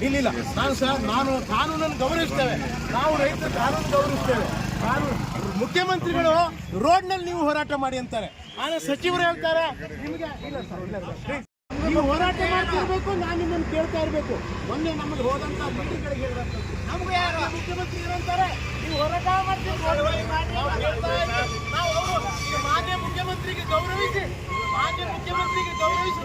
ಇಲ್ಲ ನಾನು ಕಾನೂನನ್ನು ಗೌರವಿಸ್ತೇವೆ. ನಾವು ರೈತರ ಕಾನೂನು ಗೌರವಿಸ್ತೇವೆ. ಮುಖ್ಯಮಂತ್ರಿಗಳು ರೋಡ್ನಲ್ಲಿ ನೀವು ಹೋರಾಟ ಮಾಡಿ ಅಂತಾರೆ. ಆದ್ರೆ ಸಚಿವರು ಹೇಳ್ತಾರೆ ನಿಮಗೆ ಇಲ್ಲ ಸರ್, ನೀವು ಹೋರಾಟ ಮಾಡ್ತಿರ್ಬೇಕು, ನಾನು ನಿಮ್ಮನ್ನು ಕೇಳ್ತಾ ಇರಬೇಕು. ಮೊನ್ನೆ ನಮಗೆ ಹೋದಂತ ಮೀಟಿಂಗ್ಗಳಿಗೆ ನಮ್ಗೆ ಯಾರು ಮುಖ್ಯಮಂತ್ರಿ ಏನಂತಾರೆ, ನೀವು ಹೋರಾಟ ಮಾಡ್ತೀವಿ, ಮಾನ್ಯ ಮುಖ್ಯಮಂತ್ರಿಗೆ ಗೌರವಿಸಿ, ಮಾನ್ಯ ಮುಖ್ಯಮಂತ್ರಿಗೆ ಗೌರವಿಸಿ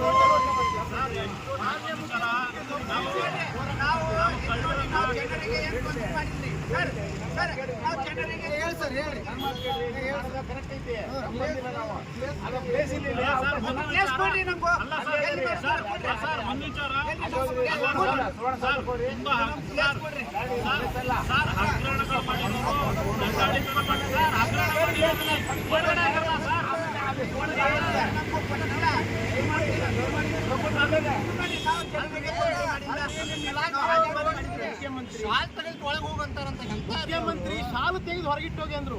ಮುಖ್ಯಮಂತ್ರಿ ಶಾಲು ತೆಗೆದು ಹೊರಗಿಟ್ಟೋಗಿ ಅಂದ್ರು.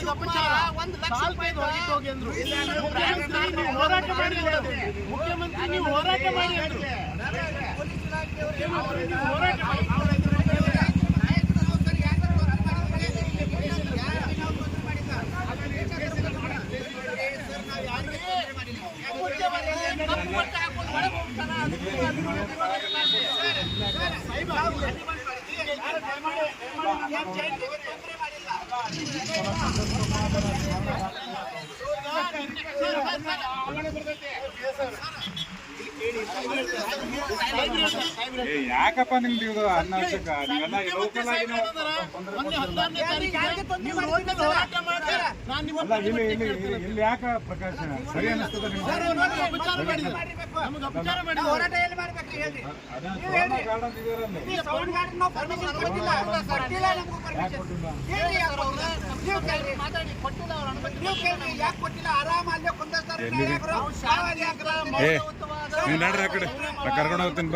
ಶಾಲು ತೆಗೆದು ಹೊರಗಿಟ್ಟೋಗಿ ಅಂದ್ರು. ಹೋರಾಟ ಮಾಡಿ, ಮುಖ್ಯಮಂತ್ರಿ ನೀವು ಹೋರಾಟ ಮಾಡಿ ಅಂದ್ರು. ಹೋರಾಟ ಮಾಡಿ. ಯಾಕಪ್ಪ ನಿಮ್ದು ಇದು ಅನಾವಶ್ಯಕ? ನೀವೆಲ್ಲ ಇಲ್ಲಿ ಯಾಕ ಪ್ರಕಾಶ್ ಸರಿ ಅನಿಸ್ತದ ನೀವು ನಡ್ರಿ ಆ ಕಡೆ ಕರ್ಕೊಂಡು ಹೋಗ್ತೀನಿ.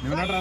ನೀವು ನಡ್ರ